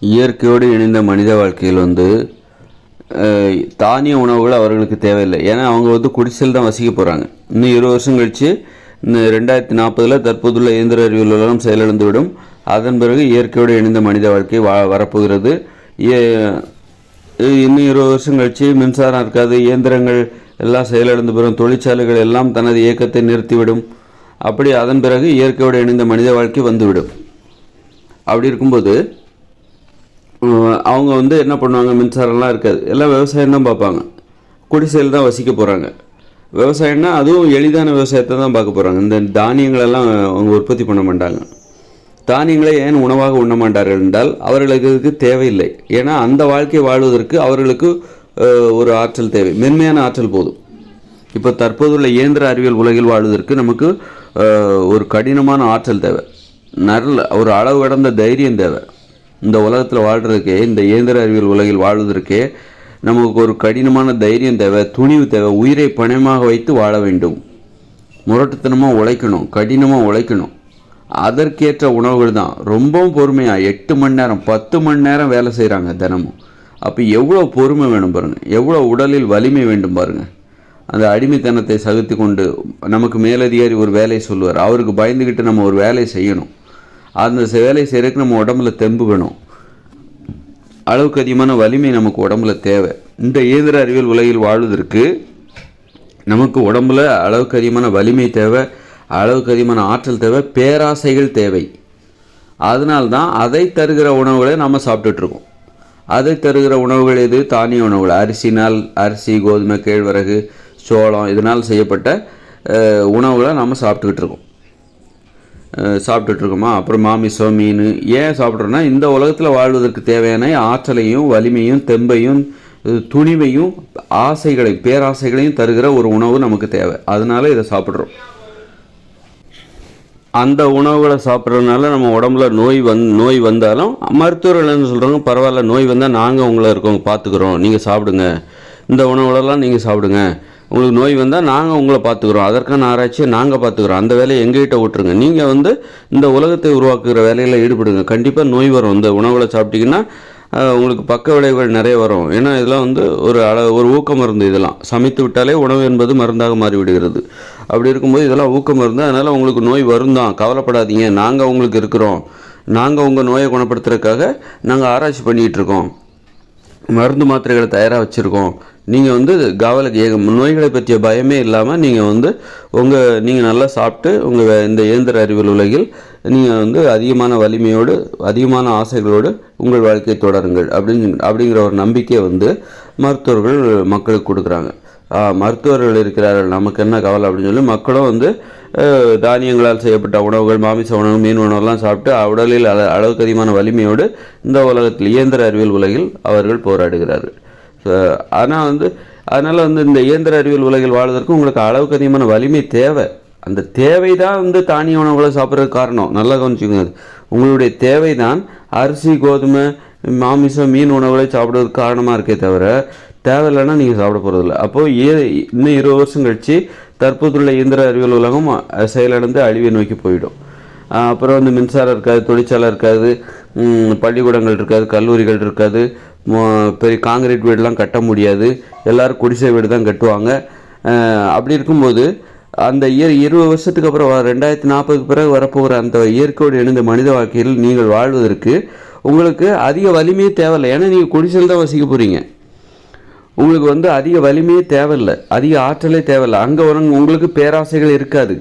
இயற்கையோடு இணைந்த மனித வாழ்க்கையில் தானிய உணவுகள் அவர்களுக்கு தேவையில்லை. ஏன்னா அவங்க குடிசையில் தான் வசிக்க போகிறாங்க. இன்னும் 20 வருஷம் கழித்து இந்த 2040 தற்போதுள்ள இயந்திர அறிவியல் உலகம் செயலிழந்துவிடும். அதன் பிறகு இயற்கையோடு இணைந்த மனித வாழ்க்கை வரப்போகிறது. இன்னும் 20 வருஷம் கழித்து மின்சாரம் இருக்காது, இயந்திரங்கள் எல்லாம் செயலிழந்து பெறும், தொழிற்சாலைகள் எல்லாம் தனது இயக்கத்தை நிறுத்திவிடும். அப்படி அதன் பிறகு இயற்கையோடு இணைந்த மனித வாழ்க்கை வந்துவிடும். அப்படி இருக்கும்போது அவங்க என்ன பண்ணுவாங்க, மின்சாரம்லாம் இருக்காது, எல்லாம் விவசாயம் தான் பார்ப்பாங்க, குடிசையில் தான் வசிக்க போகிறாங்க. விவசாயம்னா அதுவும் எளிதான விவசாயத்தை தான் பார்க்க போகிறாங்க. இந்த தானியங்களெல்லாம் அவங்க உற்பத்தி பண்ண மாட்டாங்க. தானியங்களை ஏன் உணவாக உண்ண மாட்டார்கள் என்றால் அவர்களுக்கு இதுக்கு தேவையில்லை. ஏன்னா அந்த வாழ்க்கை வாழ்வதற்கு அவர்களுக்கு ஒரு ஆற்றல் தேவை, மென்மையான ஆற்றல் போதும். இப்போ தற்போதுள்ள இயந்திர அறிவியல் உலகில் வாழ்வதற்கு நமக்கு ஒரு கடினமான ஆற்றல் தேவை, நல்ல ஒரு அளவு கடந்த தைரியம் தேவை. இந்த உலகத்தில் வாழ்கிறதுக்கே, இந்த இயந்திர அறிவியல் உலகில் வாழ்வதற்கே நமக்கு ஒரு கடினமான தைரியம் தேவை, துணிவு தேவை. உயிரை பணமாக வைத்து வாழ வேண்டும், முரட்டுத்தனமாக உழைக்கணும், கடினமாக உழைக்கணும். அதற்கேற்ற உணவுகள் தான். ரொம்பவும் பொறுமையாக 8 மணி நேரம் 10 மணி நேரம் வேலை செய்கிறாங்க தினமும். அப்போ எவ்வளோ பொறுமை வேணும் பாருங்கள், எவ்வளோ உடலில் வலிமை வேண்டும் பாருங்கள். அந்த அடிமைத்தனத்தை சகித்து கொண்டு நமக்கு மேலதிகாரி ஒரு வேலையை சொல்லுவார், அவருக்கு பயந்துக்கிட்டு நம்ம ஒரு வேலையை செய்யணும். அந்த வேலையை செய்கிறதுக்கு நம்ம உடம்புல தெம்பு வேணும், அளவுக்கு அதிகமான வலிமை நமக்கு உடம்புல தேவை. இந்த இயந்திர அறிவியல் உலகில் வாழ்வதற்கு நமக்கு உடம்புல அளவுக்கு அதிகமான வலிமை தேவை, அளவுக்கு அதிகமான ஆற்றல் தேவை, பேராசைகள் தேவை. அதனால்தான் அதை தருகிற உணவுகளை நம்ம சாப்பிட்டுட்ருக்கோம். அதை தருகிற உணவுகள் எது? தானிய உணவுகள். அரிசி, கோதுமை, கேழ்வரகு, சோளம், இதனால் செய்யப்பட்ட உணவுகளை நம்ம சாப்பிட்டுக்கிட்டு இருக்கோமா. அப்புறம் மாமிசம், மீன். ஏன் சாப்பிட்றோன்னா இந்த உலகத்தில் வாழ்வதற்கு தேவையான ஆற்றலையும் வலிமையும் தெம்பையும் துணிவையும் பேராசைகளையும் தருகிற ஒரு உணவு நமக்கு தேவை. அதனால இதை சாப்பிட்றோம். அந்த உணவுகளை சாப்பிட்றதுனால நம்ம உடம்புல நோய் வந்தாலும் மருத்துவர்கள் என்ன சொல்கிறாங்க, பரவாயில்ல, நோய் வந்தால் நாங்கள் உங்களை இருக்கவங்க பார்த்துக்குறோம், நீங்கள் சாப்பிடுங்க, இந்த உணவுகளெல்லாம் நீங்கள் சாப்பிடுங்க, உங்களுக்கு நோய் வந்தால் நாங்கள் உங்களை பார்த்துக்குறோம், அதற்கான ஆராய்ச்சியை நாங்கள் பார்த்துக்குறோம், அந்த வேலையை எங்ககிட்ட விட்டுருங்க, நீங்கள் இந்த உலகத்தை உருவாக்குகிற வேலையில் ஈடுபடுங்க, கண்டிப்பாக நோய் வரும். இந்த உணவுகளை சாப்பிட்டிங்கன்னா உங்களுக்கு பக்க விளைவுகள் நிறைய வரும். ஏன்னா இதெல்லாம் ஒரு ஊக்க மருந்து. இதெல்லாம் சமைத்து விட்டாலே உணவு என்பது மருந்தாக மாறிவிடுகிறது. அப்படி இருக்கும்போது இதெல்லாம் ஊக்க மருந்து. அதனால் உங்களுக்கு நோய் வரும் தான், கவலைப்படாதீங்க, நாங்கள் உங்களுக்கு இருக்கிறோம், நாங்கள் உங்கள் நோயை குணப்படுத்துறதுக்காக நாங்கள் ஆராய்ச்சி பண்ணிகிட்டு இருக்கோம், மருந்து மாத்திரைகளை தயாராக வச்சுருக்கோம், நீங்கள் நோய்களை பற்றிய பயமே இல்லாமல் நீங்கள் நல்லா சாப்பிட்டு இந்த இயந்திர அறிவியல் உலகில் நீங்கள் அதிகமான வலிமையோடு அதிகமான ஆசைகளோடு உங்கள் வாழ்க்கையை தொடருங்கள் அப்படிங்கிற ஒரு நம்பிக்கையை மருத்துவர்கள் மக்களுக்கு கொடுக்குறாங்க. மருத்துவர்கள் இருக்கிறார்கள், நமக்கு என்ன கவலை அப்படின்னு சொல்லி மக்களும் தானியங்களால் செய்யப்பட்ட உணவுகள், மாமிச உணவு, மீன் உணவுலாம் சாப்பிட்டு உடலில் அளவுக்கு அதிகமான வலிமையோடு இந்த உலகத்தில் இயந்திர அறிவியல் உலகில் அவர்கள் போராடுகிறார்கள். அதனால் இந்த இயந்திர அறிவியல் உலகில் வாழ்வதற்கு உங்களுக்கு அளவுக்கு அதிகமான வலிமை தேவை. அந்த தேவை தான் தானிய உணவுகளை சாப்பிட்றதுக்கு காரணம். நல்லா கவனிச்சுக்கோங்க, உங்களுடைய தேவை தான் அரிசி, கோதுமை, மாமிசம், மீன் உணவுகளை சாப்பிட்றதுக்கு காரணமாக இருக்கே தவிர தேவையில்லைன்னா நீங்கள் சாப்பிட போகிறதில்ல. அப்போது இன்னும் 20 வருஷம் கழித்து தற்போதுள்ள இயந்திர அறிவியல் உலகம் செயலிழந்து அழிவை நோக்கி போயிடும். அப்புறம் மின்சாரம் இருக்காது, தொழிற்சாலை இருக்காது, பள்ளிக்கூடங்கள் இருக்காது, கல்லூரிகள் இருக்காது, பெரிய காங்கிரீட் வீடெலாம் கட்ட முடியாது, எல்லோரும் குடிசை வீடு தான் கட்டுவாங்க. அப்படி இருக்கும்போது அந்த 20 வருஷத்துக்கு அப்புறம் 2040 பிறகு வரப்போகிற அந்த இயற்கையோடு இணைந்த மனித வாழ்க்கையில் நீங்கள் வாழ்வதற்கு உங்களுக்கு அதிக வலிமையே தேவையில்லை. ஏன்னா நீங்கள் குடிசையில் தான் வசிக்க போகிறீங்க. உங்களுக்கு அதிக வலிமையே தேவையில்லை, அதிக ஆற்றலே தேவையில்லை. அங்கே உங்களுக்கு பேராசைகள் இருக்காது,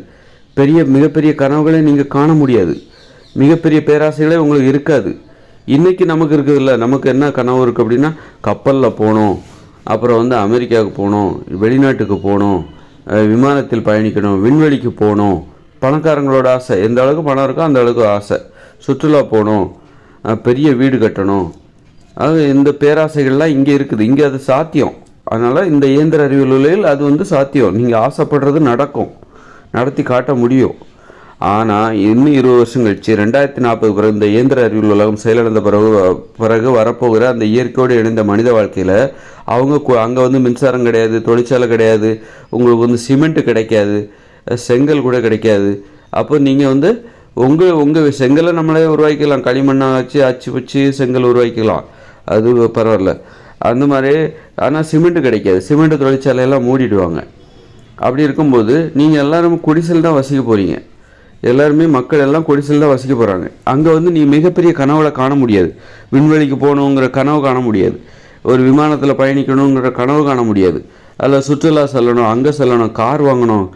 மிகப்பெரிய கனவுகளை நீங்கள் காண முடியாது, மிகப்பெரிய பேராசைகளே உங்களுக்கு இருக்காது. இன்றைக்கி நமக்கு இருக்குதுல்ல, நமக்கு என்ன கனவு இருக்குது அப்படின்னா, கப்பலில் போகணும், அப்புறம் அமெரிக்காவுக்கு போகணும், வெளிநாட்டுக்கு போகணும், விமானத்தில் பயணிக்கணும், விண்வெளிக்கு போகணும். பணக்காரங்களோட ஆசை, எந்த அளவுக்கு பணம் இருக்கோ அந்த அளவுக்கு ஆசை. சுற்றுலா போகணும், பெரிய வீடு கட்டணும். இந்த பேராசைகள்லாம் இங்கே இருக்குது, இங்கே அது சாத்தியம். அதனால் இந்த இயந்திர அறிவியல் உலகில் அது சாத்தியம். நீங்கள் ஆசைப்படுறது நடக்கும், நடத்தி காட்ட முடியும். ஆனால் இன்னும் 20 வருஷம் கழிச்சு 2040 பிறகு இந்த இயந்திர அறிவியல் உலகம் செயலிழந்த பிறகு வரப்போகிற அந்த இயற்கையோடு இணைந்த மனித வாழ்க்கையில் அங்கே மின்சாரம் கிடையாது, தொழிற்சாலை கிடையாது, உங்களுக்கு சிமெண்ட்டு கிடைக்காது, செங்கல் கூட கிடைக்காது. அப்போ நீங்கள் உங்கள் செங்கலை நம்மளே உருவாக்கிக்கலாம், களிமண்ணை வச்சு அச்சு வச்சு செங்கல் உருவாக்கிக்கலாம், அது பரவாயில்ல. அந்த மாதிரி. ஆனால் சிமெண்ட்டு கிடைக்காது, சிமெண்ட்டு தொழிற்சாலையெல்லாம் மூடிடுவாங்க. அப்படி இருக்கும்போது நீங்கள் எல்லோரும் குடிசையில் தான் வசிக்க போகிறீங்க, எல்லாருமே மக்கள் எல்லாம் குடிசையில் தான் வசிக்க போகிறாங்க. அங்கே வந்து நீ மிகப்பெரிய கனவுல காண முடியாது, விண்வெளிக்கு போகணுங்கிற கனவு காண முடியாது, ஒரு விமானத்தில் பயணிக்கணுங்கிற கனவு காண முடியாது, அதில் சுற்றுலா செல்லணும், அங்கே செல்லணும், கார் வாங்கணும்,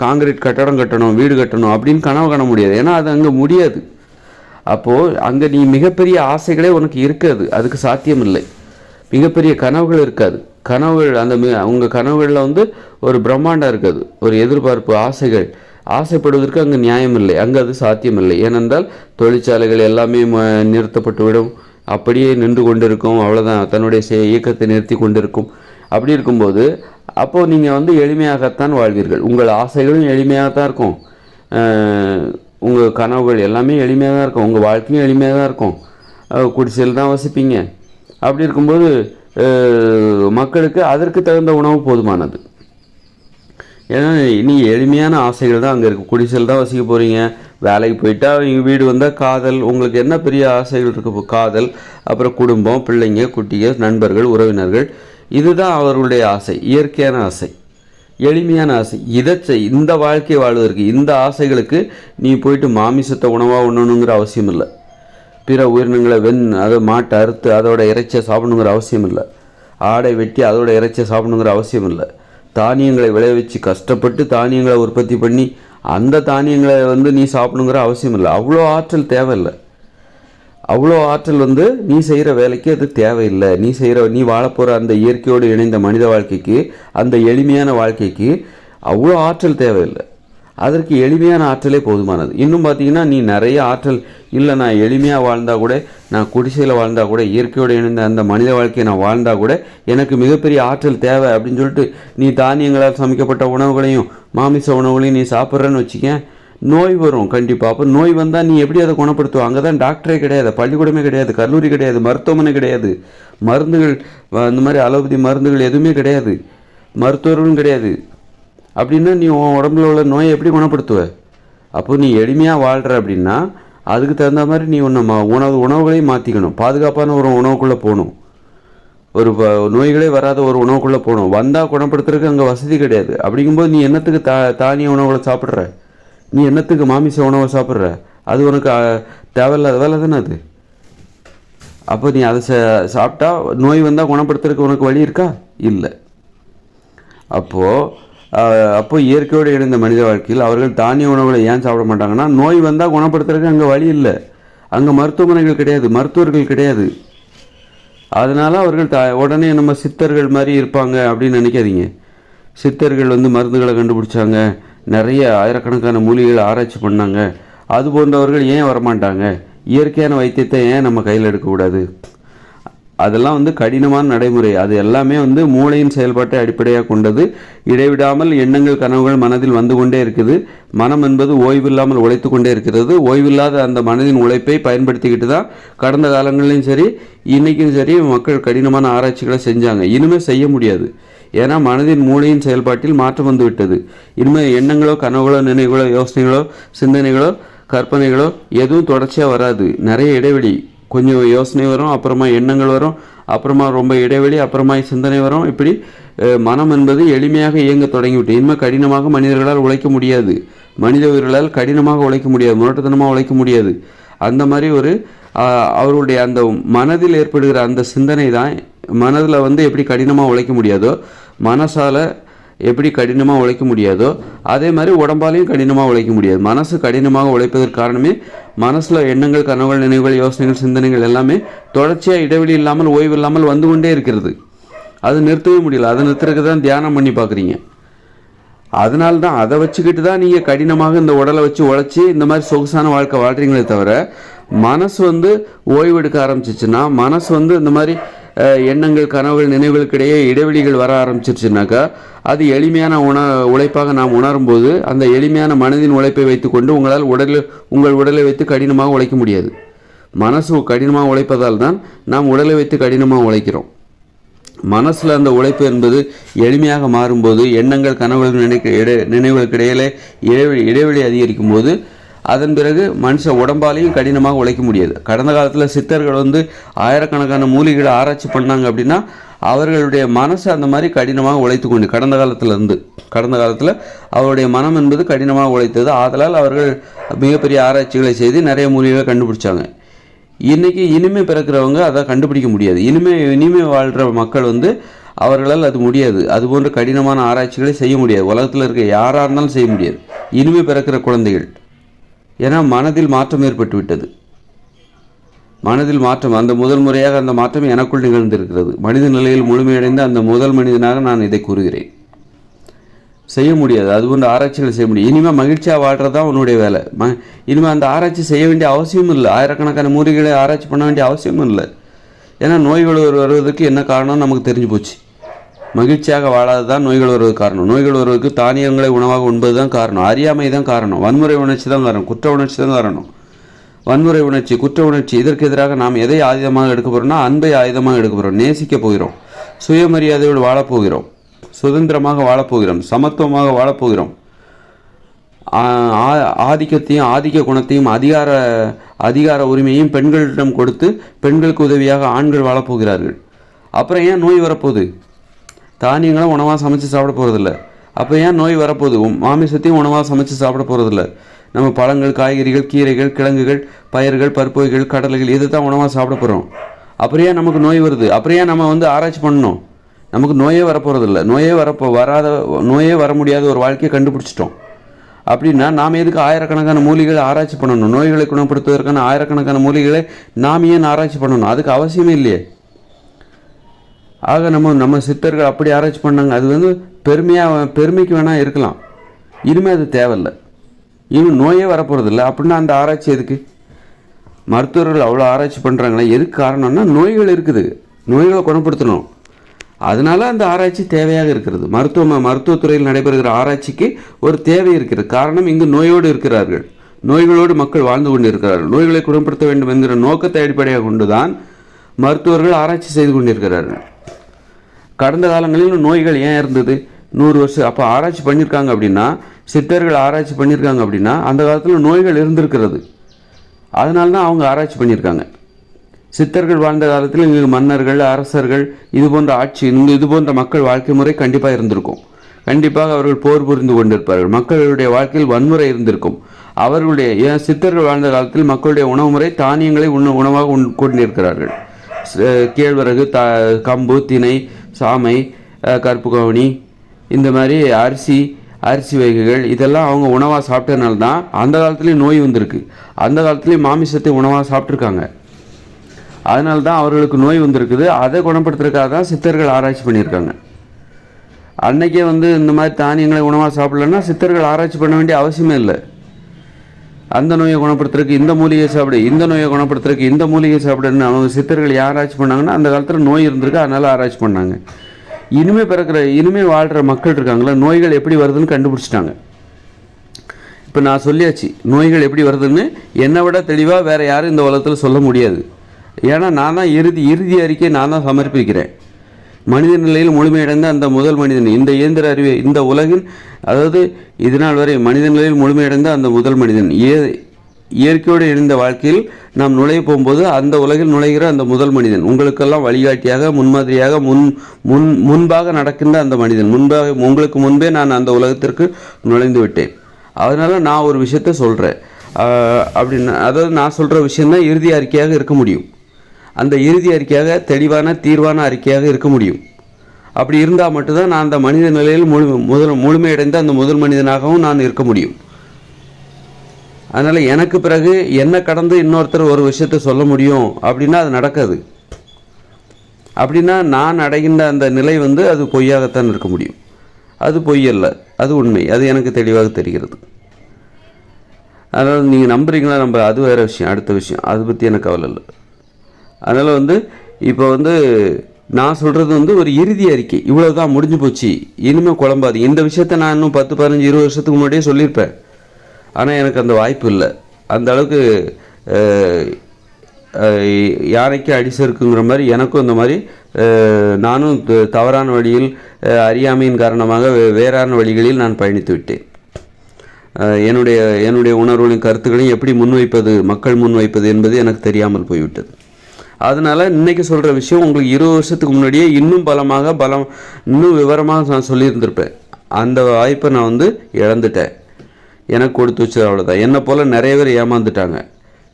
காங்கிரீட் கட்டடம் கட்டணும், வீடு கட்டணும் அப்படின்னு கனவு காண முடியாது. ஏன்னா அது அங்கே முடியாது. அப்போது அங்கே நீ மிகப்பெரிய ஆசைகளே உனக்கு இருக்காது, அதுக்கு சாத்தியம் இல்லை. மிகப்பெரிய கனவுகள் இருக்காது. கனவுகள் அந்த உங்கள் கனவுகளில் வந்து ஒரு பிரம்மாண்டம் இருக்காது, ஒரு எதிர்பார்ப்பு, ஆசைகள், ஆசைப்படுவதற்கு அங்கே நியாயம் இல்லை, அங்கே அது சாத்தியமில்லை. ஏனென்றால் தொழிற்சாலைகள் எல்லாமே நிறுத்தப்பட்டு விடும், அப்படியே நின்று கொண்டிருக்கும், அவ்வளோதான், தன்னுடைய இயக்கத்தை நிறுத்தி கொண்டிருக்கும். அப்படி இருக்கும்போது அப்போது நீங்கள் வந்து எளிமையாகத்தான் வாழ்வீர்கள், உங்கள் ஆசைகளும் எளிமையாகத்தான் இருக்கும், உங்கள் கனவுகள் எல்லாமே எளிமையாக தான் இருக்கும், உங்கள் வாழ்க்கையும் எளிமையாக தான் இருக்கும், குடிசையில் தான் வசிப்பீங்க. அப்படி இருக்கும்போது மக்களுக்கு அதற்கு தகுந்த உணவு போதுமானது. ஏன்னா இனி எளிமையான ஆசைகள் தான் அங்கே இருக்குது. குடிசையில் தான் வசிக்க போகிறீங்க, வேலைக்கு போயிட்டால் நீங்கள் வீடு வந்தால் காதல், உங்களுக்கு என்ன பெரிய ஆசைகள் இருக்குது? காதல், அப்புறம் குடும்பம், பிள்ளைங்க, குட்டிகள், நண்பர்கள், உறவினர்கள், இதுதான் அவர்களுடைய ஆசை, இயற்கையான ஆசை, எளிமையான ஆசை. இந்த வாழ்க்கை வாழ்வதற்கு, இந்த ஆசைகளுக்கு நீ போயிட்டு மாமிசத்தை உணவாக உண்ணணுங்கிற அவசியம் இல்லை, பிற உயிரினங்களை அதை மாட்டை அறுத்து அதோட இறைச்சியை சாப்பிடணுங்கிற அவசியம் இல்லை, ஆடை வெட்டி அதோட இறைச்சியை சாப்பிடணுங்கிற அவசியம் இல்லை, தானியங்களை விளைவிச்சு கஷ்டப்பட்டு தானியங்களை உற்பத்தி பண்ணி அந்த தானியங்களை வந்து நீ சாப்பிடணுங்கிற அவசியம் இல்லை. அவ்வளோ ஆற்றல் தேவையில்லை, அவ்வளோ ஆற்றல் வந்து நீ செய்கிற வேலைக்கு அது தேவையில்லை. நீ வாழப்போகிற அந்த இயற்கையோடு இணைந்த மனித வாழ்க்கைக்கு, அந்த எளிமையான வாழ்க்கைக்கு அவ்வளோ ஆற்றல் தேவையில்லை, அதற்கு எளிமையான ஆற்றலே போதுமானது. இன்னும் பார்த்தீங்கன்னா நீ நிறைய ஆற்றல் இல்லை, நான் எளிமையாக வாழ்ந்தால் கூட, நான் குடிசையில் வாழ்ந்தால் கூட, இயற்கையோடு இணைந்த அந்த மனித வாழ்க்கையை நான் வாழ்ந்தால் கூட எனக்கு மிகப்பெரிய ஆற்றல் தேவை அப்படின்னு சொல்லிட்டு நீ தானியங்களால் சமைக்கப்பட்ட உணவுகளையும் மாமிச உணவுகளையும் நீ சாப்பிட்றன்னு வச்சுக்க, நோய் வரும் கண்டிப்பாக. அப்போ நோய் வந்தால் நீ எப்படி அதை குணப்படுத்துவோம்? அங்கே தான் டாக்டரே கிடையாது, பள்ளிக்கூடமே கிடையாது, கல்லூரி கிடையாது, மருத்துவமனை கிடையாது, மருந்துகள் இந்த மாதிரி அலோபதி மருந்துகள் எதுவுமே கிடையாது, மருத்துவர்களும் கிடையாது. அப்படின்னா நீ உன் உடம்புல உள்ள நோயை எப்படி குணப்படுத்துவ? அப்போ நீ எளிமையாக வாழ்கிற அப்படின்னா அதுக்கு தகுந்த மாதிரி நீ உணவுகளையும் மாற்றிக்கணும், பாதுகாப்பான ஒரு உணவுக்குள்ளே போகணும், ஒரு நோய்களே வராத ஒரு உணவுக்குள்ளே போகணும். வந்தால் குணப்படுத்துறதுக்கு அங்கே வசதி கிடையாது. அப்படிங்கும்போது நீ என்னத்துக்கு தானிய உணவுகளை சாப்பிட்ற? நீ என்னத்துக்கு மாமிச உணவை சாப்பிட்ற? அது உனக்கு தேவையில்லாத வேலை தானே அது. அப்போ நீ அதை சாப்பிட்டா நோய் வந்தால் குணப்படுத்துறதுக்கு உனக்கு வழி இருக்கா? இல்லை. அப்போ இயற்கையோடு இணைந்த மனித வாழ்க்கையில் அவர்கள் தானிய உணவுகளை ஏன் சாப்பிட மாட்டாங்கன்னா, நோய் வந்தால் குணப்படுத்துறதுக்கு அங்கே வழி இல்லை, அங்கே மருத்துவமனைகள் கிடையாது, மருத்துவர்கள் கிடையாது. அதனால் அவர்கள் உடனே நம்ம சித்தர்கள் மாதிரி இருப்பாங்க அப்படின்னு நினைக்காதீங்க. சித்தர்கள் வந்து மருந்துகளை கண்டுபிடிச்சாங்க, நிறைய ஆயிரக்கணக்கான மூலிகைகளை ஆராய்ச்சி பண்ணாங்க, அது போன்றவர்கள் ஏன் வரமாட்டாங்க? இயற்கையான வைத்தியத்தை ஏன் நம்ம கையில் எடுக்கக்கூடாது? அதெல்லாம் வந்து கடினமான நடைமுறை. அது எல்லாமே வந்து மூளையின் செயல்பாட்டை அடிப்படையாக கொண்டது. இடைவிடாமல் எண்ணங்கள், கனவுகள் மனதில் வந்து கொண்டே இருக்குது. மனம் என்பது ஓய்வில்லாமல் உழைத்து கொண்டே இருக்கிறது. ஓய்வில்லாத அந்த மனதின் உழைப்பை பயன்படுத்திக்கிட்டு தான் கடந்த காலங்களிலும் சரி இன்றைக்கும் சரி மக்கள் கடினமான ஆராய்ச்சிகளை செஞ்சாங்க. இனிமேல் செய்ய முடியாது. ஏன்னா மனதின் மூளையின் செயல்பாட்டில் மாற்றம் வந்து விட்டது. இனிமேல் எண்ணங்களோ, கனவுகளோ, நினைவுகளோ, யோசனைகளோ, சிந்தனைகளோ, கற்பனைகளோ எதுவும் தொடர்ச்சியாக வராது. நிறைய இடைவெளி, கொஞ்சம் யோசனை வரும், அப்புறமா எண்ணங்கள் வரும், அப்புறமா ரொம்ப இடைவெளி, அப்புறமா சிந்தனை வரும். இப்படி மனம் என்பது எளிமையாக இயங்க தொடங்கிவிட்டு இனிமேல் கடினமாக மனிதர்களால் உழைக்க முடியாது, மனித உயிர்களால் கடினமாக உழைக்க முடியாது, முரட்டுத்தனமாக உழைக்க முடியாது. அந்த மாதிரி ஒரு அவருடைய அந்த மனதில் ஏற்படுகிற அந்த சிந்தனை தான் மனதில் வந்து எப்படி கடினமாக உழைக்க முடியாதோ, மனசால் எப்படி கடினமாக உழைக்க முடியாதோ அதே மாதிரி உடம்பாலையும் கடினமாக உழைக்க முடியாது. மனசு கடினமாக உழைப்பதற்கு காரணமே மனசில் எண்ணங்கள், கனவுகள், நினைவுகள், யோசனைகள், சிந்தனைகள் எல்லாமே தொடர்ச்சியாக இடைவெளி இல்லாமல், ஓய்வு இல்லாமல் வந்து கொண்டே இருக்கிறது. அது நிறுத்தவே முடியல. அதை நிறுத்துறதுக்கு தான் தியானம் பண்ணி பார்க்குறீங்க. அதனால தான் அதை வச்சுக்கிட்டு தான் நீங்கள் கடினமாக இந்த உடலை வச்சு உழைச்சி இந்த மாதிரி சொகுசான வாழ்க்கை வாழ்கிறீங்களே தவிர, மனசு வந்து ஓய்வு எடுக்க ஆரம்பிச்சிச்சுன்னா, மனசு வந்து இந்த மாதிரி எண்ணங்கள், கனவுகள், நினைவுகளுக்கு இடையே இடைவெளிகள் வர ஆரம்பிச்சிருச்சுனாக்கா அது எளிமையான உழைப்பாக நாம் உணரும்போது அந்த எளிமையான மனதின் உழைப்பை வைத்துக்கொண்டு உங்களால் உங்கள் உடலை வைத்து கடினமாக உழைக்க முடியாது. மனசு கடினமாக உழைப்பதால் தான் நாம் உடலை வைத்து கடினமாக உழைக்கிறோம். மனசில் அந்த உழைப்பு என்பது எளிமையாக மாறும்போது, எண்ணங்கள், கனவுகள், நினைவுகளுக்கு இடையிலே இடைவெளி அதிகரிக்கும் போது அதன் பிறகு மனுஷ உடம்பாலையும் கடினமாக உழைக்க முடியாது. கடந்த காலத்தில் சித்தர்கள் வந்து ஆயிரக்கணக்கான மூலிகைகளை ஆராய்ச்சி பண்ணாங்க அப்படின்னா அவர்களுடைய மனசு அந்த மாதிரி கடினமாக உழைத்து கொண்டு கடந்த காலத்தில் அவருடைய மனம் என்பது கடினமாக உழைத்தது. ஆதலால் அவர்கள் மிகப்பெரிய ஆராய்ச்சிகளை செய்து நிறைய மூலிகைகளை கண்டுபிடிச்சாங்க. இன்றைக்கி இனிமே பிறக்கிறவங்க அதை கண்டுபிடிக்க முடியாது. இனிமே வாழ்கிற மக்கள் வந்து அவர்களால் அது முடியாது. அதுபோன்ற கடினமான ஆராய்ச்சிகளை செய்ய முடியாது. உலகத்தில் இருக்க யாராக இருந்தாலும் செய்ய முடியாது இனிமே பிறக்கிற குழந்தைகள். ஏன்னா மனதில் மாற்றம் ஏற்பட்டு விட்டது. மனதில் மாற்றம், அந்த முதல் முறையாக அந்த மாற்றம் எனக்குள் நிகழ்ந்திருக்கிறது. மனித நிலையில் முழுமையடைந்த அந்த முதல் மனிதனாக நான் இதை கூறுகிறேன். செய்ய முடியாது, அதுபோன்ற ஆராய்ச்சிகள் செய்ய முடியும். இனிமேல் மகிழ்ச்சியாக வாழ்கிறது தான் உன்னுடைய வேலை. இனிமேல் அந்த ஆராய்ச்சி செய்ய வேண்டிய அவசியமும் இல்லை. ஆயிரக்கணக்கான மூலிகைகளை ஆராய்ச்சி பண்ண வேண்டிய அவசியமும் இல்லை. ஏன்னா நோய்கள் வருவதற்கு என்ன காரணம் நமக்கு தெரிஞ்சு போச்சு. மகிழ்ச்சியாக வாழாது தான் நோய்கள் வருவதற்கு காரணம். நோய்கள் வருவதற்கு தானியங்களை உணவாக உண்பது தான் காரணம். அறியாமை தான் காரணம். வன்முறை உணர்ச்சி தான் காரணம். குற்ற உணர்ச்சி தான் காரணம். வன்முறை உணர்ச்சி, குற்ற உணர்ச்சி, இதற்கு எதிராக நாம் எதை ஆயுதமாக எடுக்க போகிறோம்னா அன்பை ஆயுதமாக எடுக்க போகிறோம். நேசிக்க போகிறோம். சுயமரியாதையோடு வாழப்போகிறோம். சுதந்திரமாக வாழப்போகிறோம். சமத்துவமாக வாழப்போகிறோம். ஆதிக்கத்தையும் ஆதிக்க குணத்தையும் அதிகார உரிமையும் பெண்களிடம் கொடுத்து பெண்களுக்கு உதவியாக ஆண்கள் வாழப்போகிறார்கள். அப்புறம் ஏன் நோய் வரப்போகுது? தானியங்களும் உணவாக சமைச்சு சாப்பிட போகிறதில்ல. அப்போ ஏன் நோய் வரப்போகுது? மாமிசத்தையும் உணவாக சமைச்சு சாப்பிட போகிறதில்ல. நம்ம பழங்கள், காய்கறிகள், கீரைகள், கிழங்குகள், பயிர்கள், பருப்புகள், கடலைகள் இதை தான் உணவாக சாப்பிட போகிறோம். அப்புறம் ஏன் நமக்கு நோய் வருது? அப்புறம் ஏன் நம்ம வந்து ஆராய்ச்சி பண்ணணும்? நமக்கு நோயே வரப்போகிறதில்ல. நோயே வர முடியாத ஒரு வாழ்க்கையை கண்டுபிடிச்சிட்டோம். அப்படின்னா நாம் எதுக்கு ஆயிரக்கணக்கான மூலிகைகளை ஆராய்ச்சி பண்ணணும்? நோய்களை குணப்படுத்துவதற்கான ஆயிரக்கணக்கான மூலிகைகளை நாம் ஏன் ஆராய்ச்சி பண்ணணும்? அதுக்கு அவசியமே இல்லையே. ஆக நம்ம சித்தர்கள் அப்படி ஆராய்ச்சி பண்ணாங்க. அது வந்து பெருமைக்கு வேணால் இருக்கலாம். இனிமேல் அது தேவையில்லை. இன்னும் நோயே வரப்போகிறதில்ல. அப்படின்னா அந்த ஆராய்ச்சி எதுக்கு? மருத்துவர்கள் அவ்வளோ ஆராய்ச்சி பண்ணுறாங்களே, எதுக்கு காரணம்னா நோய்கள் இருக்குது, நோய்களை குணப்படுத்தணும். அதனால அந்த ஆராய்ச்சி தேவையாக இருக்கிறது. மருத்துவத்துறையில் நடைபெறுகிற ஆராய்ச்சிக்கு ஒரு தேவை இருக்கிறது. காரணம், இங்கு நோயோடு இருக்கிறார்கள். நோய்களோடு மக்கள் வாழ்ந்து கொண்டு இருக்கிறார்கள். நோய்களை குணப்படுத்த வேண்டும் என்கிற நோக்கத்தை அடிப்படையாக கொண்டுதான் மருத்துவர்கள் ஆராய்ச்சி செய்து கொண்டிருக்கிறார்கள். கடந்த காலங்களில் நோய்கள் ஏன் இருந்தது? 100 வருஷம் அப்போ ஆராய்ச்சி பண்ணியிருக்காங்க அப்படின்னா, சித்தர்கள் ஆராய்ச்சி பண்ணியிருக்காங்க அப்படின்னா அந்த காலத்தில் நோய்கள் இருந்திருக்கிறது. அதனால தான் அவங்க ஆராய்ச்சி பண்ணியிருக்காங்க. சித்தர்கள் வாழ்ந்த காலத்தில் இங்கு மன்னர்கள், அரசர்கள், இது போன்ற ஆட்சி, இது போன்ற மக்கள் வாழ்க்கை முறை கண்டிப்பாக இருந்திருக்கும். கண்டிப்பாக அவர்கள் போர் புரிந்து கொண்டிருப்பார்கள். மக்களுடைய வாழ்க்கையில் வன்முறை இருந்திருக்கும். சித்தர்கள் வாழ்ந்த காலத்தில் மக்களுடைய உணவு முறை தானியங்களை உணவாக கொண்டிருக்கிறார்கள். கேழ்வரகு, கம்பு, திணை, சாமை, கருப்பு கவுனி, இந்த மாதிரி அரிசி வகைகள் இதெல்லாம் அவங்க உணவாக சாப்பிட்டதுனால தான் அந்த காலத்துலேயும் நோய் வந்திருக்கு. அந்த காலத்துலேயும் மாமிசத்தை உணவாக சாப்பிட்ருக்காங்க. அதனால தான் அவர்களுக்கு நோய் வந்திருக்குது. அதை குணப்படுத்துறதுக்காக தான் சித்தர்கள் ஆராய்ச்சி பண்ணியிருக்காங்க. அன்னைக்கே வந்து இந்த மாதிரி தானியங்களை உணவாக சாப்பிடலன்னா சித்தர்கள் ஆராய்ச்சி பண்ண வேண்டிய அவசியமே இல்லை. அந்த நோயை குணப்படுத்துறதுக்கு இந்த மூலிகை சாப்பிடு, இந்த நோயை குணப்படுத்துறதுக்கு இந்த மூலிகை சாப்பிடுன்னு அவங்க சித்தர்கள் ஆராய்ச்சி பண்ணாங்கன்னா அந்த காலத்தில் நோய் இருந்திருக்கு, அதனால ஆராய்ச்சி பண்ணாங்க. இனிமே வாழ்கிற மக்கள் இருக்காங்களா, நோய்கள் எப்படி வருதுன்னு கண்டுபிடிச்சிட்டாங்க. இப்போ நான் சொல்லியாச்சு நோய்கள் எப்படி வருதுன்னு. என்னை விட தெளிவாக வேறு யாரும் இந்த உலகத்தில் சொல்ல முடியாது. ஏன்னா நான் தான் இறுதி அறிக்கை நான் தான் சமர்ப்பிக்கிறேன். மனித நிலையில் முழுமையடைந்த அந்த முதல் மனிதன், இந்த இயந்திர அறிவை, இந்த உலகின், அதாவது இதனால் வரை மனித நிலையில் முழுமையடைந்த அந்த முதல் மனிதன், இயற்கையோடு இணைந்த வாழ்க்கையில் நாம் நுழைய போகும்போது அந்த உலகில் நுழைகிற அந்த முதல் மனிதன், உங்களுக்கெல்லாம் வழிகாட்டியாக, முன்மாதிரியாக, முன்பாக நடக்கின்ற அந்த மனிதன், உங்களுக்கு முன்பே நான் அந்த உலகத்திற்கு நுழைந்து விட்டேன். அதனால் நான் ஒரு விஷயத்த சொல்கிறேன் அப்படின்னு, அதாவது நான் சொல்கிற விஷயந்தான் இறுதி அறிக்கையாக இருக்க முடியும். அந்த இறுதி அறிக்கையாக தெளிவான தீர்வான அறிக்கையாக இருக்க முடியும். அப்படி இருந்தால் மட்டும்தான் நான் அந்த மனித நிலையில் முழுமையடைந்த அந்த முதல் மனிதனாகவும் நான் இருக்க முடியும். அதனால் எனக்கு பிறகு என்ன கடந்து இன்னொருத்தர் ஒரு விஷயத்தை சொல்ல முடியும் அப்படின்னா அது நடக்காது. அப்படின்னா நான் அடைகின்ற அந்த நிலை வந்து அது பொய்யாகத்தான் இருக்க முடியும். அது பொய்யல்ல, அது உண்மை. அது எனக்கு தெளிவாக தெரிகிறது. அதனால் நீங்கள் நம்புறீங்களா அது வேறு விஷயம், அடுத்த விஷயம். அதை பற்றி எனக்கு கவலை இல்லை. அதனால் வந்து இப்போ வந்து நான் சொல்கிறது வந்து ஒரு இறுதி அறிக்கை. இவ்வளோ தான், முடிஞ்சு போச்சு, இனிமேல் குழம்பாது. இந்த விஷயத்த நான் இன்னும் 10, 15, 20 வருஷத்துக்கு முன்னாடியே சொல்லியிருப்பேன். ஆனால் எனக்கு அந்த வாய்ப்பு இல்லை. அந்த அளவுக்கு யானைக்கு அடிசருக்குங்கிற மாதிரி எனக்கும் இந்த மாதிரி நானும் தவறான வழியில் அறியாமையின் காரணமாக வேறான வழிகளில் நான் பயணித்து விட்டேன். என்னுடைய என்னுடைய உணர்வுகளையும் கருத்துக்களையும் எப்படி முன்வைப்பது, மக்கள் முன்வைப்பது என்பது எனக்கு தெரியாமல் போய்விட்டது. அதனால் இன்றைக்கி சொல்கிற விஷயம் உங்களுக்கு 20 வருஷத்துக்கு முன்னாடியே இன்னும் இன்னும் விவரமாக நான் சொல்லியிருந்திருப்பேன். அந்த வாய்ப்பை நான் இழந்துட்டேன். எனக்கு கொடுத்து வச்சது அவ்வளோதான். என்னை போல் நிறைய பேர் ஏமாந்துட்டாங்க.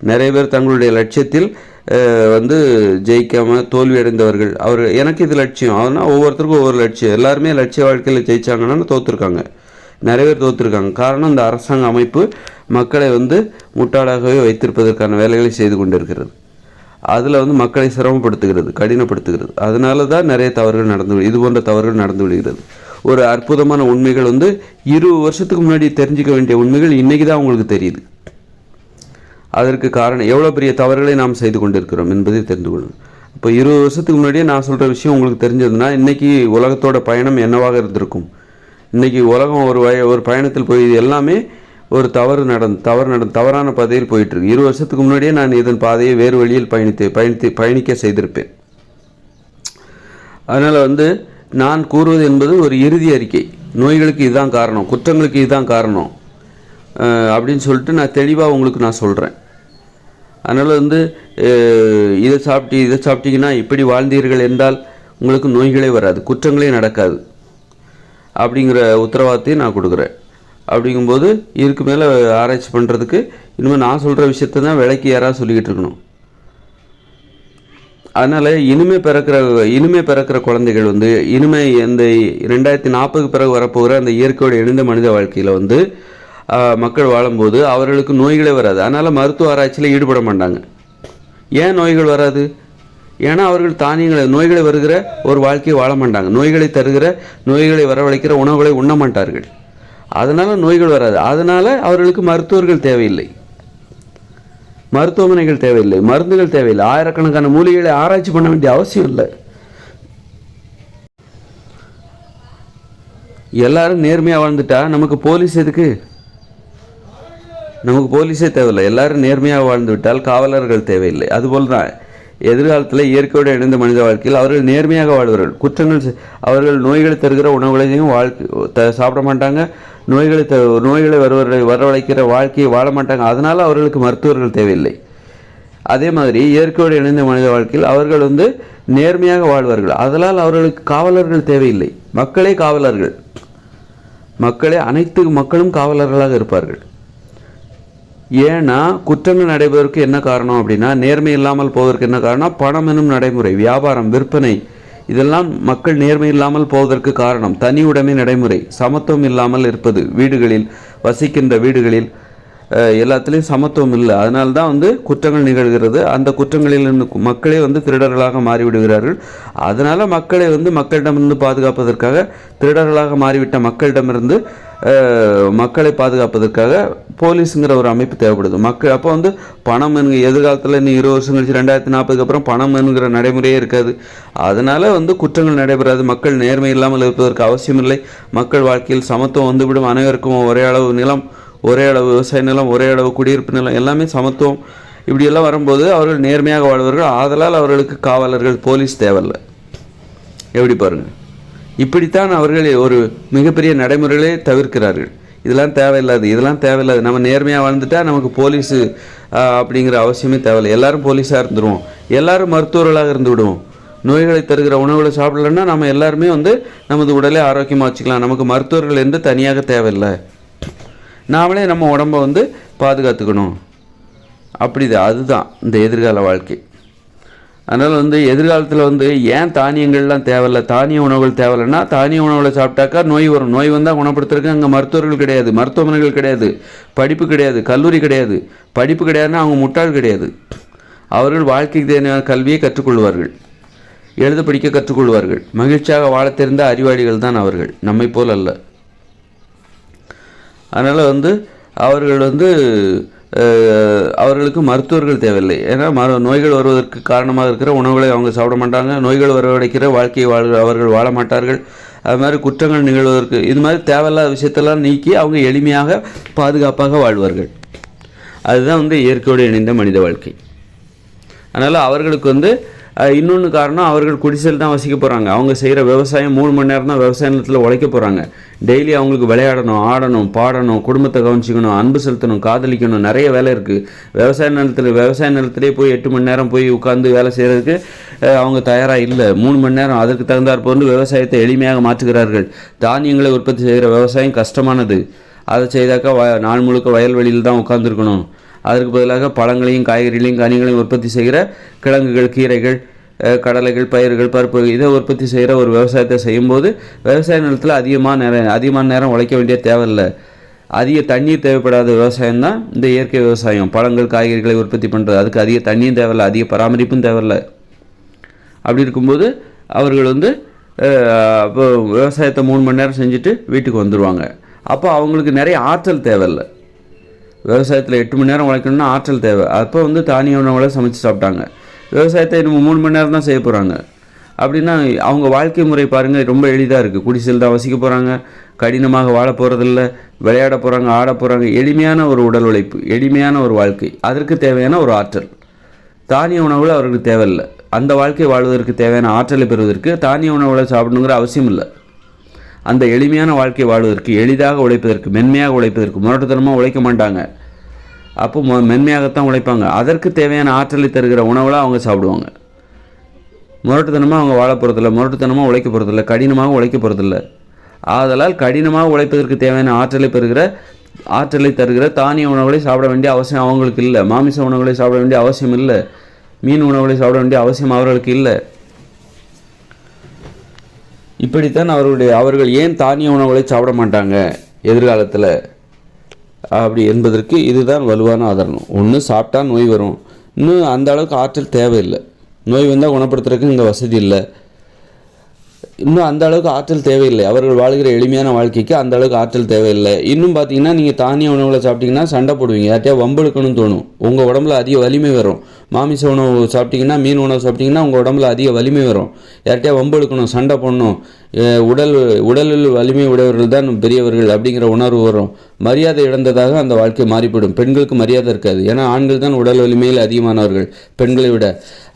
நிறைய பேர் தங்களுடைய லட்சியத்தில் ஜெயிக்காமல் தோல்வி அடைந்தவர்கள். எனக்கு இது லட்சியம், அதனால் ஒவ்வொருத்தருக்கும் ஒவ்வொரு லட்சியம். எல்லாருமே லட்சிய வாழ்க்கையில் ஜெயிச்சாங்கன்னா தோற்றுருக்காங்க. நிறைய பேர் தோற்றுருக்காங்க. காரணம் இந்த அரசாங்க அமைப்பு மக்களை முட்டாளாகவே வைத்திருப்பதற்கான வேலைகளை செய்து கொண்டிருக்கிறது. அதில் மக்களை சிரமப்படுத்துகிறது, கடினப்படுத்துகிறது. அதனால தான் நிறைய தவறுகள் இது போன்ற தவறுகள் நடந்து விடுகிறது. ஒரு அற்புதமான உண்மைகள் 20 வருஷத்துக்கு முன்னாடி தெரிஞ்சிக்க வேண்டிய உண்மைகள் இன்றைக்கி தான் உங்களுக்கு தெரியுது. அதற்கு காரணம் எவ்வளோ பெரிய தவறுகளை நாம் செய்து கொண்டிருக்கிறோம் என்பதை தெரிந்து கொள்ளணும். இப்போ 20 வருஷத்துக்கு முன்னாடியே நான் சொல்கிற விஷயம் உங்களுக்கு தெரிஞ்சதுன்னா இன்றைக்கி உலகத்தோட பயணம் என்னவாக இருந்திருக்கும்? இன்றைக்கி உலகம் ஒரு பயணத்தில் போய் எல்லாமே ஒரு தவறான பாதையில் போயிட்டுருக்கு. 20 வருஷத்துக்கு முன்னாடியே நான் இதன் பாதையை வேறு வழியில் பயணிக்க செய்திருப்பேன். அதனால் நான் கூறுவது என்பது ஒரு இறுதி அறிக்கை. நோய்களுக்கு இதுதான் காரணம், குற்றங்களுக்கு இதுதான் காரணம் அப்படின்னு சொல்லிட்டு நான் தெளிவாக உங்களுக்கு நான் சொல்கிறேன். அதனால் இதை சாப்பிட்டீங்கன்னா இப்படி வாழ்ந்தீர்கள் என்றால் உங்களுக்கு நோய்களே வராது, குற்றங்களே நடக்காது அப்படிங்கிற உத்தரவாதத்தையும் நான் கொடுக்குறேன். அப்படிங்கும்போது இதுக்கு மேலே ஆராய்ச்சி பண்ணுறதுக்கு இனிமேல் நான் சொல்கிற விஷயத்தை தான் விலைக்கு யாராவது சொல்லிக்கிட்டு இருக்கணும். அதனால் இனிமே பிறக்கிற குழந்தைகள் இனிமே இந்த 2040 பிறகு வரப்போகிற அந்த இயற்கையோடு இணைந்த மனித வாழ்க்கையில் மக்கள் வாழும்போது அவர்களுக்கு நோய்களே வராது. அதனால் மருத்துவ ஆராய்ச்சியில் ஈடுபட மாட்டாங்க. ஏன் நோய்கள் வராது? ஏன்னா அவர்கள் நோய்களை வருகிற ஒரு வாழ்க்கையை வாழ மாட்டாங்க. நோய்களை வரவழைக்கிற உணவுகளை உண்ண மாட்டார்கள். அதனால் நோய்கள் வராது. அதனால் அவர்களுக்கு மருத்துவர்கள் தேவையில்லை, மருத்துவமனைகள் தேவையில்லை, மருந்துகள் தேவையில்லை, ஆயிரக்கணக்கான மூலிகைகளை ஆராய்ச்சி பண்ண வேண்டிய அவசியம் இல்லை. எல்லாரும் நேர்மையாக வாழ்ந்துட்டா நமக்கு போலீஸ் எதுக்கு? நமக்கு போலீஸே தேவையில்லை. எல்லாரும் நேர்மையாக வாழ்ந்து விட்டால் காவலர்கள் தேவையில்லை. அதுபோல் தான் எதிர்காலத்தில் இயற்கையோடு இணைந்த மனித வாழ்க்கையில் அவர்கள் நேர்மையாக வாழ்வார்கள். அவர்கள் நோய்களை தருகிற உணவுகளையும் சாப்பிட மாட்டாங்க. நோய்களை வரவழைக்கிற வாழ்க்கையை வாழ மாட்டாங்க. அதனால் அவர்களுக்கு மருத்துவர்கள் தேவையில்லை. அதே மாதிரி இயற்கையோடு இணைந்த மனித வாழ்க்கையில் அவர்கள் நேர்மையாக வாழ்வார்கள். அதனால் அவர்களுக்கு காவலர்கள் தேவையில்லை. மக்களே காவலர்கள். அனைத்து மக்களும் காவலர்களாக இருப்பார்கள். ஏன்னா குற்றங்கள் நடைபெறுவதற்கு என்ன காரணம் அப்படின்னா, நேர்மை இல்லாமல் போவதற்கு என்ன காரணம்? பணம் எனும் நடைமுறை, வியாபாரம், விற்பனை, இதெல்லாம் மக்கள் நேர்மை இல்லாமல் போவதற்கு காரணம். தனி உடைமை நடைமுறை, சமத்துவம் இல்லாமல் இருப்பது, வசிக்கின்ற வீடுகளில் எல்லாத்துலேயும் சமத்துவம் இல்லை. அதனால்தான் குற்றங்கள் நிகழ்கிறது. அந்த குற்றங்களில் மக்களே திருடர்களாக மாறிவிடுகிறார்கள். அதனால் மக்களை மக்களிடமிருந்து பாதுகாப்பதற்காக, திருடர்களாக மாறிவிட்ட மக்களிடமிருந்து மக்களை பாதுகாப்பதற்காக போலீஸுங்கிற ஒரு அமைப்பு தேவைப்படுது. அப்போ பணம் எதிர்காலத்தில் இன்னும் 20 வருஷம் கழிச்சு 2040 அப்புறம் பணம் என்கிற நடைமுறையே இருக்காது. அதனால் குற்றங்கள் நடைபெறாது. மக்கள் நேர்மை இல்லாமல் இருப்பதற்கு அவசியம் இல்லை. மக்கள் வாழ்க்கையில் சமத்துவம் வந்துவிடும். அனைவருக்கும் ஒரே அளவு நிலம், ஒரே அளவு விவசாய நிலம், ஒரே அளவு குடியிருப்பு நிலம், எல்லாமே சமத்துவம். இப்படியெல்லாம் வரும்போது அவர்கள் நேர்மையாக வாழ்வார்கள். ஆதலால் அவர்களுக்கு காவலர்கள், போலீஸ் தேவையில்லை. எப்படி பாருங்கள், இப்படித்தான் அவர்கள் ஒரு மிகப்பெரிய நடைமுறைகளே தவிர்க்கிறார்கள். இதெல்லாம் தேவையில்லாது. நம்ம நேர்மையாக வாழ்ந்துட்டால் நமக்கு போலீஸு அப்படிங்கிற அவசியமே தேவையில்லை. எல்லாரும் போலீஸாக இருந்துருவோம், எல்லாரும் மருத்துவர்களாக இருந்து விடுவோம். நோய்களை தருகிற உணவுகளை சாப்பிடலன்னா நம்ம எல்லாருமே நமது உடலை ஆரோக்கியமாக வச்சுக்கலாம். நமக்கு மருத்துவர்கள் என்று தனியாக தேவையில்லை. நாமளே நம்ம உடம்பை பாதுகாத்துக்கணும். அதுதான் இந்த எதிர்கால வாழ்க்கை. அதனால் எதிர்காலத்தில் ஏன் தானியங்கள்லாம் தேவையில்லை, தானிய உணவுகள் தேவையில்லைன்னா, தானிய உணவுகளை சாப்பிட்டாக்கா நோய் வரும். நோய் வந்தால் குணப்படுத்துறதுக்கு அங்கே மருத்துவர்கள் கிடையாது, மருத்துவமனைகள் கிடையாது, படிப்பு கிடையாது, கல்லூரி கிடையாது. படிப்பு கிடையாதுன்னா அவங்க முட்டாள் கிடையாது. அவர்கள் வாழ்க்கைக்கு தேவையான கல்வியை கற்றுக்கொள்வார்கள், எழுத படிக்க கற்றுக்கொள்வார்கள். மகிழ்ச்சியாக வாழ தெரிந்த அறிவாளிகள் தான் அவர்கள், நம்மை போல் அல்ல. அதனால் அவர்கள் அவர்களுக்கு மருத்துவர்கள் தேவையில்லை. ஏன்னா நோய்கள் வருவதற்கு காரணமாக இருக்கிற உணவுகளை அவங்க சாப்பிட மாட்டாங்க. நோய்கள் வரவழைக்கிற வாழ்க்கையை அவர்கள் வாழ மாட்டார்கள். அது மாதிரி குற்றங்கள் நிகழ்வதற்கு இது மாதிரி தேவையில்லாத விஷயத்தெல்லாம் நீக்கி அவங்க எளிமையாக பாதுகாப்பாக வாழ்வார்கள். அதுதான் இயற்கையோடு இணைந்த மனித வாழ்க்கை. அதனால் அவர்களுக்கு இன்னொன்று காரணம், அவர்கள் குடிசையில் தான் வசிக்க போகிறாங்க. அவங்க செய்கிற விவசாயம் 3 மணி நேரம் தான் விவசாய நிலத்தில் உழைக்க போகிறாங்க. டெய்லி அவங்களுக்கு விளையாடணும், ஆடணும், பாடணும், குடும்பத்தை கவனிச்சிக்கணும், அன்பு செலுத்தணும், காதலிக்கணும், நிறைய வேலை இருக்குது. விவசாய நிலத்திலே போய் 8 மணி நேரம் போய் உட்காந்து வேலை செய்கிறதுக்கு அவங்க தயாராக இல்லை. 3 மணி நேரம் அதற்கு தகுந்தாற்போல் வந்து விவசாயத்தை எளிமையாக மாற்றுகிறார்கள். தானியங்களை உற்பத்தி செய்கிற விவசாயம் கஷ்டமானது. அதை செய்தாக்கா நாள் முழுக்க வயல்வெளியில் தான் உட்காந்துருக்கணும். அதற்கு பதிலாக பழங்களையும் காய்கறிகளையும் கனிகளையும் உற்பத்தி செய்கிற கிழங்குகள், கீரைகள், கடலைகள், பயிர்கள், பருப்பு இதை உற்பத்தி செய்கிற ஒரு விவசாயத்தை செய்யும்போது விவசாய நிலத்தில் அதிகமான நேரம் உழைக்க வேண்டிய தேவையில்லை. அதிக தண்ணீர் தேவைப்படாத விவசாயம் தான் இந்த இயற்கை விவசாயம். பழங்கள், காய்கறிகளை உற்பத்தி பண்ணுறது, அதுக்கு அதிக தண்ணியும் தேவையில்லை, அதிக பராமரிப்பும் தேவையில்லை. அப்படி இருக்கும்போது அவர்கள் வந்து இப்போ விவசாயத்தை 3 மணி நேரம் செஞ்சுட்டு வீட்டுக்கு வந்துடுவாங்க. அப்போ அவங்களுக்கு நிறைய ஆற்றல் தேவையில்லை. விவசாயத்தில் 8 மணி நேரம் உழைக்கணும்னா ஆற்றல் தேவை. அப்போ வந்து தானிய உணவுகளை சமைச்சு சாப்பிட்டாங்க. விவசாயத்தை நம்ம 3 மணி நேரம் தான் செய்ய போகிறாங்க. அப்படின்னா அவங்க வாழ்க்கை முறை பாருங்கள், ரொம்ப எளிதாக இருக்குது. குடிசையில் தான் வசிக்க போகிறாங்க, கடினமாக வாழ போகிறதில்ல, விளையாட போகிறாங்க, ஆட போகிறாங்க. எளிமையான ஒரு உடல் உழைப்பு, எளிமையான ஒரு வாழ்க்கை, அதற்கு தேவையான ஒரு ஆற்றல். தானிய உணவுகள் அவர்களுக்கு தேவையில்லை. அந்த வாழ்க்கை வாழ்வதற்கு தேவையான ஆற்றலை பெறுவதற்கு தானிய உணவுகளை சாப்பிடணுங்கிற அவசியம் இல்லை. அந்த எளிமையான வாழ்க்கை வாழ்வதற்கு, எளிதாக உழைப்பதற்கு, மென்மையாக உழைப்பதற்கு, முரட்டுத்தனமாக உழைக்க மாட்டாங்க. அப்போ மென்மையாகத்தான் உழைப்பாங்க. அதற்கு தேவையான ஆற்றலை தருகிற உணவுலாம் அவங்க சாப்பிடுவாங்க. முரட்டுத்தனமாக அவங்க வாழ போகிறதில்ல, முரட்டுத்தனமாக உழைக்க போகிறதில்ல, கடினமாக உழைக்க போகிறதில்ல. ஆதலால் கடினமாக உழைப்பதற்கு தேவையான ஆற்றலை தருகிற தானிய உணவுகளை சாப்பிட வேண்டிய அவசியம் அவங்களுக்கு இல்லை. மாமிச உணவுகளை சாப்பிட வேண்டிய அவசியம் இல்லை. மீன் உணவுகளை சாப்பிட வேண்டிய அவசியம் அவர்களுக்கு இல்லை. இப்படித்தான் அவர்கள் ஏன் தானிய உணவுகளை சாப்பிட மாட்டாங்க எதிர்காலத்தில் அப்படி என்பதற்கு இதுதான் வலுவான ஆதாரம். ஒன்று, சாப்பிட்டா நோய் வரும். இன்னும் அந்த அளவுக்கு ஆற்றல் தேவையில்லை. நோய் வந்தால் குணப்படுத்துறதுக்கு இங்கே வசதி இல்லை. இன்னும் அந்த அளவுக்கு ஆற்றல் தேவையில்லை. அவர்கள் வாழ்கிற எளிமையான வாழ்க்கைக்கு அந்த அளவுக்கு ஆற்றல் தேவையில்லை. இன்னும் பார்த்தீங்கன்னா, நீங்கள் தானிய உணவுகளை சாப்பிட்டீங்கன்னா சண்டை போடுவீங்க, யார்ட்டையா வம்பெடுக்கணும்னு தோணும், உங்கள் உடம்புல அதிக வலிமை வரும். மாமிச உணவு சாப்பிட்டீங்கன்னா, மீன் உணவு சாப்பிட்டீங்கன்னா உங்கள் உடம்புல அதிக வலிமை வரும். யார்ட்டையா வம்பெடுக்கணும், சண்டை போடணும், உடலில் வலிமை உடையவர்கள் தான் பெரியவர்கள் அப்படிங்கிற உணர்வு வரும். மரியாதை இழந்ததாக அந்த வாழ்க்கை மாறிவிடும். பெண்களுக்கு மரியாதை இருக்காது. ஏன்னா ஆண்கள் தான் உடல் வலிமையில் அதிகமானவர்கள் பெண்களை விட.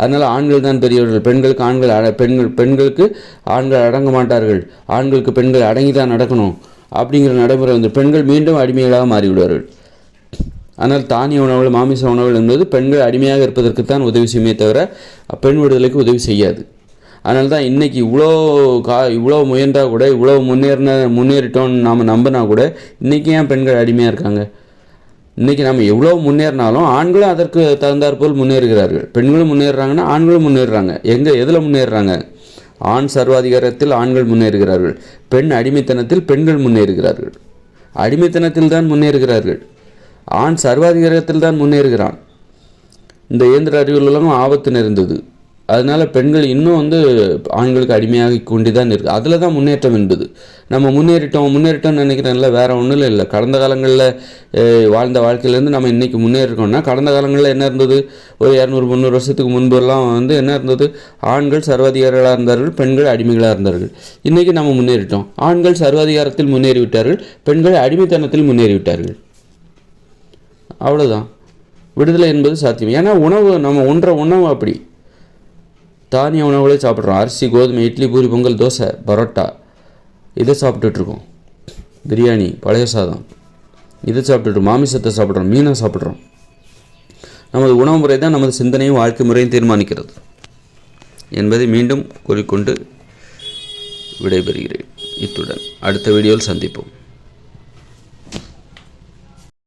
அதனால் ஆண்கள் தான் பெரியவர்கள். பெண்களுக்கு ஆண்கள் அடங்க மாட்டார்கள். ஆண்களுக்கு பெண்கள் அடங்கி தான் நடக்கணும் அப்படிங்கிற நடைமுறை வந்து பெண்கள் மீண்டும் அடிமைகளாக மாறிவிடுவார்கள். ஆனால் தானிய உணவுகள், மாமிச உணவுகள் என்பது பெண்கள் அடிமையாக இருப்பதற்குத்தான் உதவி செய்யுமே தவிர பெண் விடுதலைக்கு உதவி செய்யாது. அதனால தான் இன்றைக்கி இவ்வளோ முயன்றால் கூட, இவ்வளோ முன்னேறிட்டோன்னு நாம் நம்பினா கூட இன்றைக்கி ஏன் பெண்கள் அடிமையாக இருக்காங்க? இன்றைக்கி நம்ம எவ்வளோ முன்னேறினாலும் ஆண்களும் அதற்கு தகுந்தாற்போல் முன்னேறுகிறார்கள். பெண்களும் முன்னேறுறாங்கன்னா ஆண்களும் முன்னேறுறாங்க. எதில் முன்னேறுறாங்க? ஆண் சர்வாதிகாரத்தில் ஆண்கள் முன்னேறுகிறார்கள். பெண் அடிமைத்தனத்தில் பெண்கள் முன்னேறுகிறார்கள். அடிமைத்தனத்தில் தான் முன்னேறுகிறார்கள். ஆண் சர்வாதிகாரத்தில் தான் முன்னேறுகிறான். இந்த இயந்திர அறிவியல் உலகம் ஆபத்து நிறைந்தது. அதனால் பெண்கள் இன்னும் ஆண்களுக்கு அடிமையாகி கொண்டு தான் இருக்குது. அதில் தான் முன்னேற்றம் என்பது. நம்ம முன்னேறிட்டோம்னு நினைக்கிறேன்ல, வேறு ஒன்றும் இல்லை. கடந்த காலங்களில் வாழ்ந்த வாழ்க்கையிலேருந்து நம்ம இன்றைக்கி முன்னேறிக்கோம்னா, கடந்த காலங்களில் என்ன இருந்தது? ஒரு 200-300 வருஷத்துக்கு முன்பெல்லாம் என்ன இருந்தது? ஆண்கள் சர்வாதிகாரிகளாக இருந்தார்கள், பெண்கள் அடிமைகளாக இருந்தார்கள். இன்றைக்கி நம்ம முன்னேறிட்டோம். ஆண்கள் சர்வாதிகாரத்தில் முன்னேறிவிட்டார்கள், பெண்கள் அடிமைத்தனத்தில் முன்னேறிவிட்டார்கள். அவ்வளோதான். விடுதலை என்பது சாத்தியம். ஏன்னா நம்ம உணவு அப்படி தானிய உணவுகளே சாப்பிட்றோம். அரிசி, கோதுமை, இட்லி, பூரி, பொங்கல், தோசை, பரோட்டா இதை சாப்பிட்டுட்ருக்கோம். பிரியாணி, பழைய சாதம் இதை சாப்பிட்டுட்டு மாமிசத்தை சாப்பிட்றோம், மீனை சாப்பிட்றோம். நமது உணவு முறை தான் நமது சிந்தனையும் வாழ்க்கை முறையும் தீர்மானிக்கிறது என்பதை மீண்டும் கூறிக்கொண்டு விடைபெறுகிறேன். இத்துடன் அடுத்த வீடியோவில் சந்திப்போம்.